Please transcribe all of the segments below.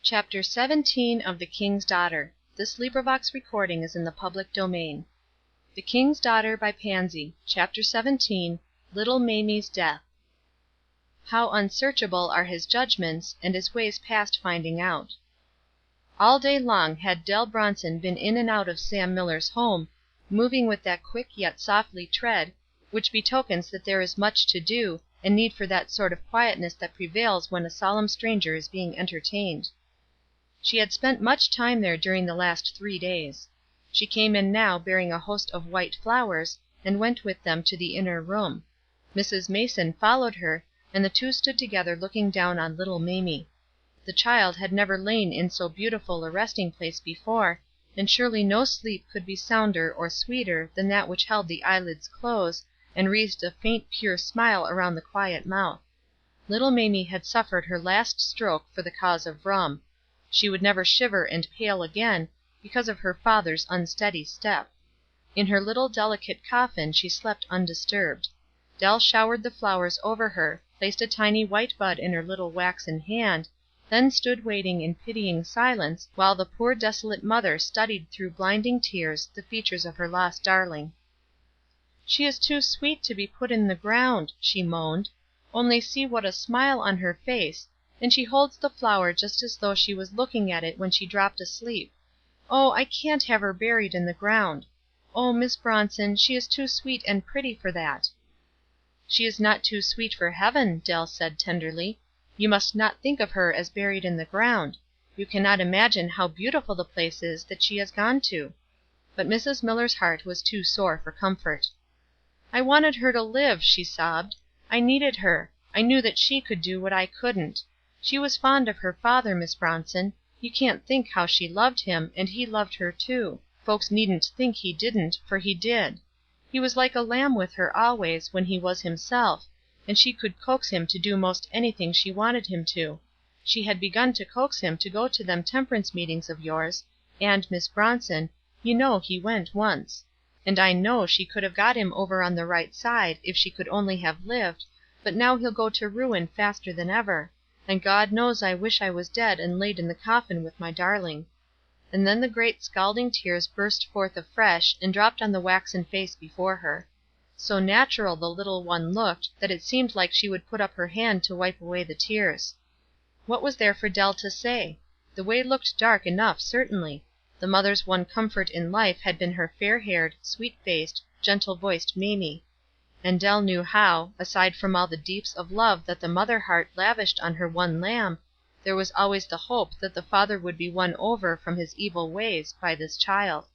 CHAPTER 17 of The King's Daughter. The King's Daughter by Pansy. CHAPTER 17. Little Mamie's Death. How unsearchable are his judgments, and his ways past finding out. All day long had Dell Bronson been in and out of Sam Miller's home, moving with that quick yet softly tread, which betokens that there is much to do, and need for that sort of quietness that prevails when a solemn stranger is being entertained. She had spent much time there during the last 3 days. She came in now bearing a host of white flowers, and went with them to the inner room. Mrs. Mason followed her, and the two stood together looking down on little Mamie. The child had never lain in so beautiful a resting place before, and surely no sleep could be sounder or sweeter than that which held the eyelids close, and wreathed a faint pure smile around the quiet mouth. Little Mamie had suffered her last stroke for the cause of rum. She would never shiver and pale again, because of her father's unsteady step. In her little delicate coffin she slept undisturbed. Dell showered the flowers over her, placed a tiny white bud in her little waxen hand, then stood waiting in pitying silence while the poor desolate mother studied through blinding tears the features of her lost darling. "She is too sweet to be put in the ground," she moaned. "Only see what a smile on her face, and she holds the flower just as though she was looking at it when she dropped asleep. Oh, I can't have her buried in the ground. Oh, Miss Bronson, she is too sweet and pretty for that." "She is not too sweet for heaven," Dell said, tenderly. "You must not think of her as buried in the ground. You cannot imagine how beautiful the place is that she has gone to." But Mrs. Miller's heart was too sore for comfort. "I wanted her to live," she sobbed. "I needed her. I knew that she could do what I couldn't. She was fond of her father, Miss Bronson. You can't think how she loved him, and he loved her too. Folks needn't think he didn't, for he did. He was like a lamb with her always, when he was himself, and she could coax him to do most anything she wanted him to. She had begun to coax him to go to them temperance meetings of yours, and, Miss Bronson, you know he went once. And I know she could have got him over on the right side, if she could only have lived, but now he'll go to ruin faster than ever, and God knows I wish I was dead and laid in the coffin with my darling." And then the great scalding tears burst forth afresh, and dropped on the waxen face before her. So natural the little one looked, that it seemed like she would put up her hand to wipe away the tears. What was there for Dell to say? The way looked dark enough, certainly. The mother's one comfort in life had been her fair-haired, sweet-faced, gentle-voiced Mamie. And Dell knew how, aside from all the deeps of love that the mother heart lavished on her one lamb, there was always the hope that the father would be won over from his evil ways by this child.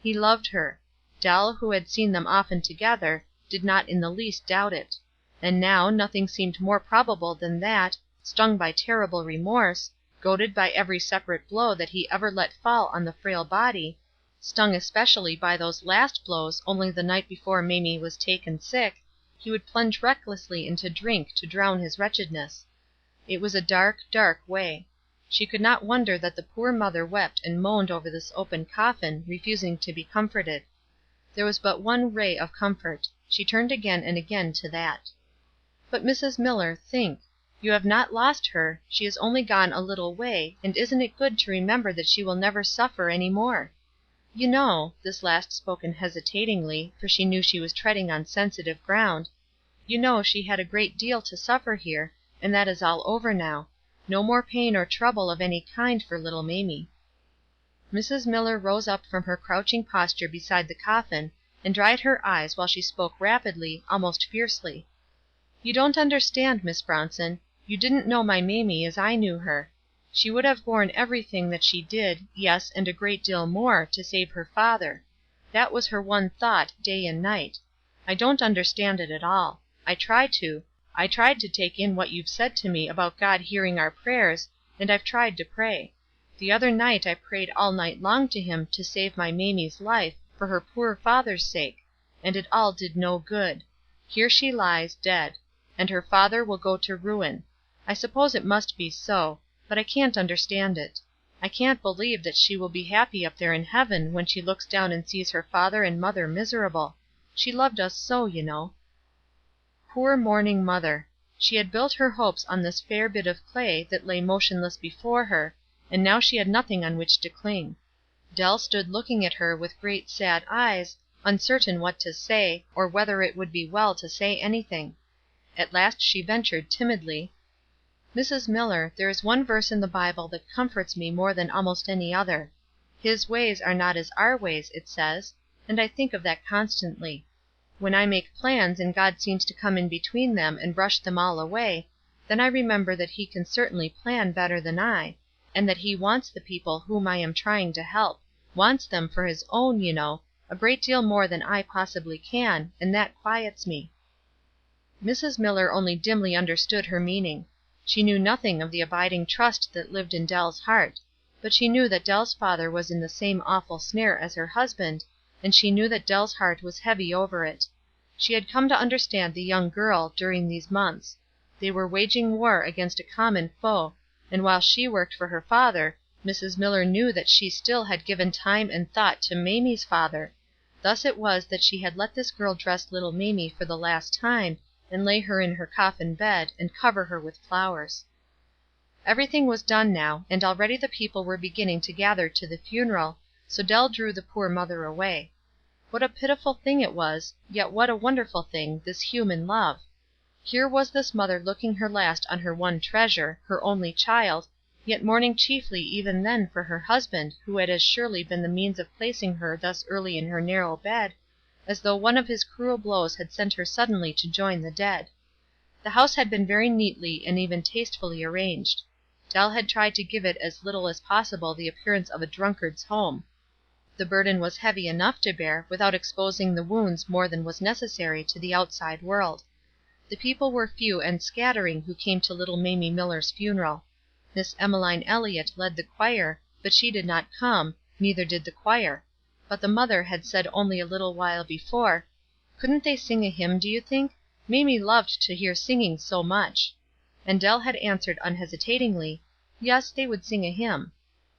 He loved her. Dell, who had seen them often together, did not in the least doubt it. And now nothing seemed more probable than that, stung by terrible remorse, goaded by every separate blow that he ever let fall on the frail body, stung especially by those last blows only the night before Mamie was taken sick, he would plunge recklessly into drink to drown his wretchedness. It was a dark, dark way. She could not wonder that the poor mother wept and moaned over this open coffin, refusing to be comforted. There was but one ray of comfort. She turned again and again to that. "But, Mrs. Miller, think. You have not lost her, she is only gone a little way, and isn't it good to remember that she will never suffer any more? You know," this last spoken hesitatingly, for she knew she was treading on sensitive ground, "you know she had a great deal to suffer here, and that is all over now. No more pain or trouble of any kind for little Mamie." Mrs. Miller rose up from her crouching posture beside the coffin, and dried her eyes while she spoke rapidly, almost fiercely. "You don't understand, Miss Bronson. You didn't know my Mamie as I knew her. She would have borne everything that she did, yes, and a great deal more, to save her father. That was her one thought, day and night. I don't understand it at all. I tried to take in what you've said to me about God hearing our prayers, and I've tried to pray. The other night I prayed all night long to Him to save my Mamie's life, for her poor father's sake, and it all did no good. Here she lies, dead. And her father will go to ruin. I suppose it must be so, but I can't understand it. I can't believe that she will be happy up there in heaven when she looks down and sees her father and mother miserable. She loved us so, you know." Poor mourning mother! She had built her hopes on this fair bit of clay that lay motionless before her, and now she had nothing on which to cling. Dell stood looking at her with great sad eyes, uncertain what to say, or whether it would be well to say anything. At last she ventured, timidly: "Mrs. Miller, there is one verse in the Bible that comforts me more than almost any other. 'His ways are not as our ways,' it says, and I think of that constantly. When I make plans and God seems to come in between them and brush them all away, then I remember that he can certainly plan better than I, and that he wants the people whom I am trying to help, wants them for his own, you know, a great deal more than I possibly can, and that quiets me." Mrs. Miller only dimly understood her meaning. She knew nothing of the abiding trust that lived in Dell's heart; but she knew that Dell's father was in the same awful snare as her husband, and she knew that Dell's heart was heavy over it. She had come to understand the young girl during these months. They were waging war against a common foe, and while she worked for her father, Mrs. Miller knew that she still had given time and thought to Mamie's father. Thus it was that she had let this girl dress little Mamie for the last time, and lay her in her coffin bed, and cover her with flowers. Everything was done now, and already the people were beginning to gather to the funeral, so Dell drew the poor mother away. What a pitiful thing it was, yet what a wonderful thing, this human love! Here was this mother looking her last on her one treasure, her only child, yet mourning chiefly even then for her husband, who had as surely been the means of placing her thus early in her narrow bed, as though one of his cruel blows had sent her suddenly to join the dead. The house had been very neatly and even tastefully arranged. Dell had tried to give it as little as possible the appearance of a drunkard's home. The burden was heavy enough to bear, without exposing the wounds more than was necessary to the outside world. The people were few and scattering who came to little Mamie Miller's funeral. Miss Emmeline Elliott led the choir, but she did not come, neither did the choir. But the mother had said only a little while before, "Couldn't they sing a hymn, do you think? Mamie loved to hear singing so much." And Dell had answered unhesitatingly, yes, they would sing a hymn.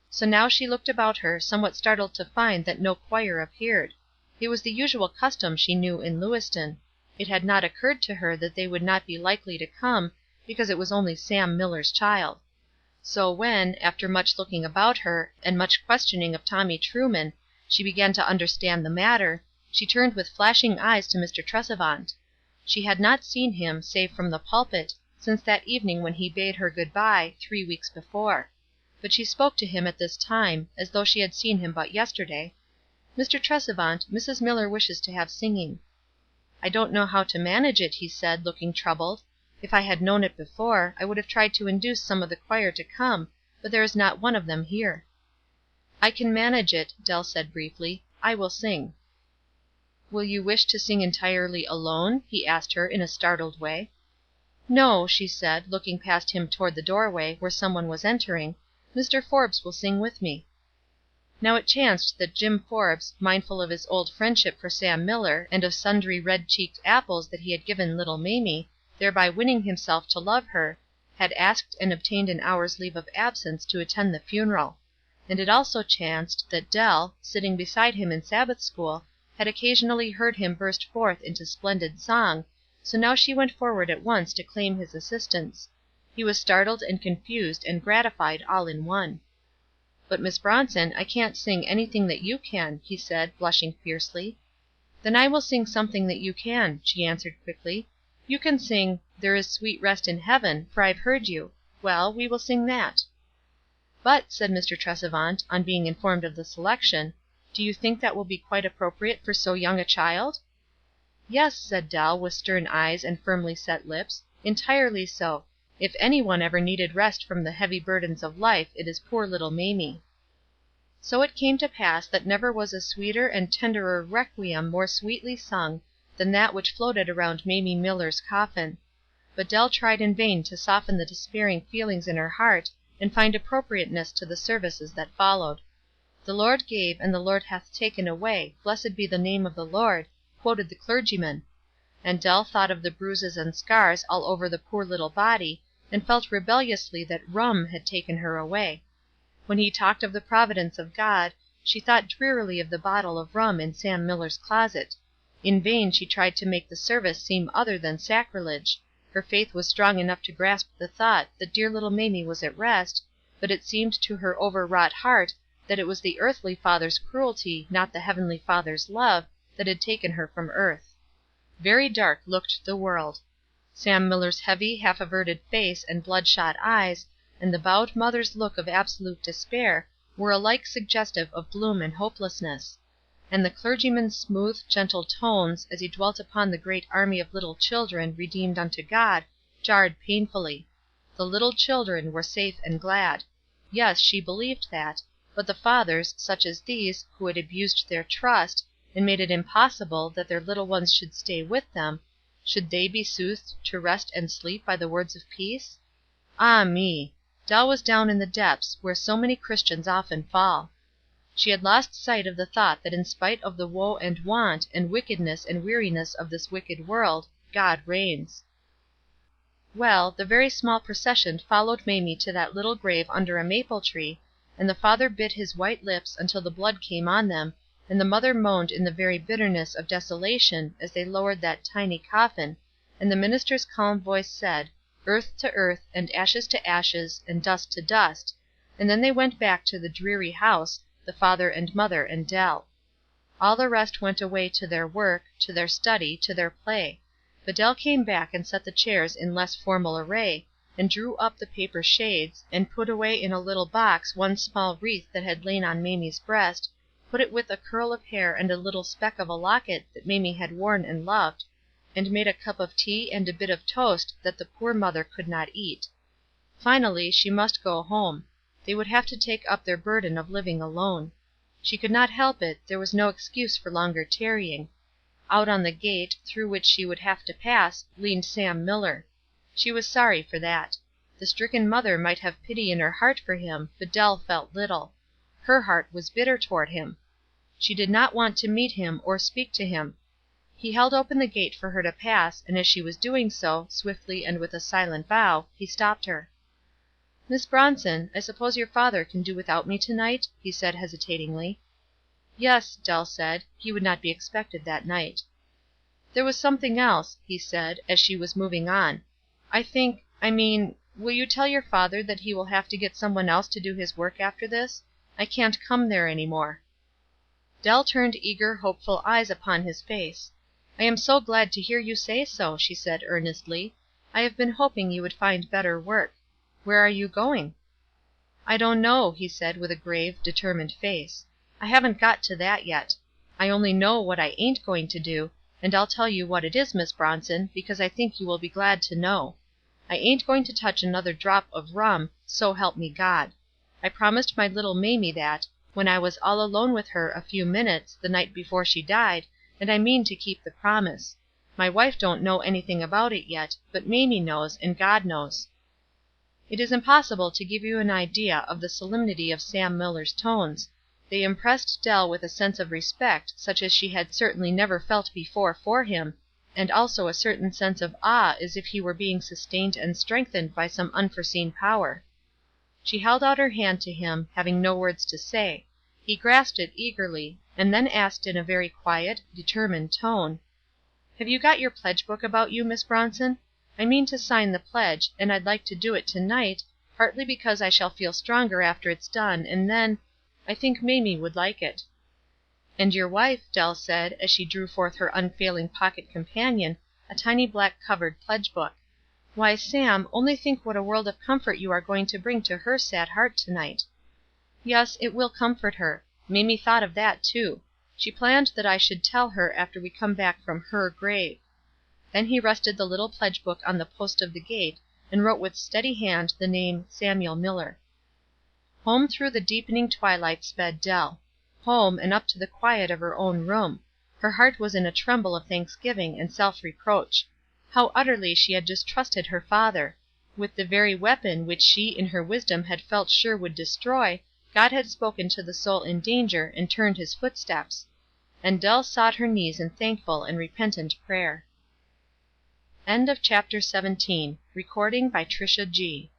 So now she looked about her, somewhat startled to find that no choir appeared. It was the usual custom, she knew, in Lewiston. It had not occurred to her that they would not be likely to come, because it was only Sam Miller's child. So when, after much looking about her, and much questioning of Tommy Truman, she began to understand the matter, she turned with flashing eyes to Mr. Tresevant. She had not seen him, save from the pulpit, since that evening when he bade her good bye, 3 weeks before. But she spoke to him at this time, as though she had seen him but yesterday. "Mr. Tresevant, Mrs. Miller wishes to have singing." "I don't know how to manage it," he said, looking troubled. "If I had known it before, I would have tried to induce some of the choir to come, but there is not one of them here." "I can manage it," Dell said briefly. "I will sing." "Will you wish to sing entirely alone?" he asked her in a startled way. "No," she said, looking past him toward the doorway, where some one was entering. "Mr. Forbes will sing with me." Now it chanced that Jim Forbes, mindful of his old friendship for Sam Miller, and of sundry red-cheeked apples that he had given little Mamie, thereby winning himself to love her, had asked and obtained an hour's leave of absence to attend the funeral. And it also chanced that Dell, sitting beside him in Sabbath school, had occasionally heard him burst forth into splendid song, so now she went forward at once to claim his assistance. He was startled and confused and gratified all in one. "But, Miss Bronson, I can't sing anything that you can," he said, blushing fiercely. "Then I will sing something that you can," she answered quickly. "You can sing, 'There is sweet rest in heaven,' for I've heard you. Well, we will sing that." "But," said Mr. Tresevant, on being informed of the selection, "do you think that will be quite appropriate for so young a child?" "Yes," said Dell, with stern eyes and firmly set lips, "entirely so. If any one ever needed rest from the heavy burdens of life, it is poor little Mamie." So it came to pass that never was a sweeter and tenderer requiem more sweetly sung than that which floated around Mamie Miller's coffin. But Dell tried in vain to soften the despairing feelings in her heart, and find appropriateness to the services that followed. "The Lord gave, and the Lord hath taken away, blessed be the name of the Lord," quoted the clergyman. And Dell thought of the bruises and scars all over the poor little body, and felt rebelliously that rum had taken her away. When he talked of the providence of God, she thought drearily of the bottle of rum in Sam Miller's closet. In vain she tried to make the service seem other than sacrilege. Her faith was strong enough to grasp the thought that dear little Mamie was at rest, but it seemed to her overwrought heart that it was the earthly father's cruelty, not the heavenly Father's love, that had taken her from earth. Very dark looked the world. Sam Miller's heavy, half averted face and bloodshot eyes, and the bowed mother's look of absolute despair, were alike suggestive of gloom and hopelessness; and the clergyman's smooth, gentle tones, as he dwelt upon the great army of little children redeemed unto God, jarred painfully. The little children were safe and glad. Yes, she believed that; but the fathers, such as these, who had abused their trust, and made it impossible that their little ones should stay with them, should they be soothed to rest and sleep by the words of peace? Ah me! Dell was down in the depths, where so many Christians often fall. She had lost sight of the thought that in spite of the woe and want, and wickedness and weariness of this wicked world, God reigns. Well, the very small procession followed Mamie to that little grave under a maple tree, and the father bit his white lips until the blood came on them, and the mother moaned in the very bitterness of desolation as they lowered that tiny coffin, and the minister's calm voice said, "Earth to earth, and ashes to ashes, and dust to dust," and then they went back to the dreary house, the father and mother and Dell. All the rest went away to their work, to their study, to their play; but Dell came back and set the chairs in less formal array, and drew up the paper shades, and put away in a little box one small wreath that had lain on Mamie's breast, put it with a curl of hair and a little speck of a locket that Mamie had worn and loved, and made a cup of tea and a bit of toast that the poor mother could not eat. Finally, she must go home. They would have to take up their burden of living alone. She could not help it, there was no excuse for longer tarrying. Out on the gate, through which she would have to pass, leaned Sam Miller. She was sorry for that. The stricken mother might have pity in her heart for him, but Dell felt little. Her heart was bitter toward him. She did not want to meet him or speak to him. He held open the gate for her to pass, and as she was doing so, swiftly and with a silent bow, he stopped her. "Miss Bronson, I suppose your father can do without me to night?" he said, hesitatingly. "Yes," Dell said; he would not be expected that night. "There was something else," he said, as she was moving on. Will you tell your father that he will have to get some one else to do his work after this? I can't come there any more." Dell turned eager, hopeful eyes upon his face. "I am so glad to hear you say so," she said, earnestly. "I have been hoping you would find better work. Where are you going?" "I don't know," he said, with a grave, determined face. "I haven't got to that yet. I only know what I ain't going to do, and I'll tell you what it is, Miss Bronson, because I think you will be glad to know. I ain't going to touch another drop of rum, so help me God. I promised my little Mamie that, when I was all alone with her a few minutes, the night before she died, and I mean to keep the promise. My wife don't know anything about it yet, but Mamie knows, and God knows." It is impossible to give you an idea of the solemnity of Sam Miller's tones. They impressed Dell with a sense of respect such as she had certainly never felt before for him, and also a certain sense of awe as if he were being sustained and strengthened by some unforeseen power. She held out her hand to him, having no words to say. He grasped it eagerly, and then asked in a very quiet, determined tone: "Have you got your pledge book about you, Miss Bronson? I mean to sign the pledge, and I'd like to do it to night, partly because I shall feel stronger after it's done, and then I think Mamie would like it." "And your wife," Dell said, as she drew forth her unfailing pocket companion, a tiny black covered pledge book. "Why, Sam, only think what a world of comfort you are going to bring to her sad heart to night." "Yes, it will comfort her. Mamie thought of that, too. She planned that I should tell her after we come back from her grave." Then he rested the little pledge book on the post of the gate, and wrote with steady hand the name Samuel Miller. Home through the deepening twilight sped Dell. Home, and up to the quiet of her own room. Her heart was in a tremble of thanksgiving and self-reproach. How utterly she had distrusted her father! With the very weapon which she in her wisdom had felt sure would destroy, God had spoken to the soul in danger, and turned his footsteps. And Dell sought her knees in thankful and repentant prayer. End of chapter 17. Recording by TriciaG.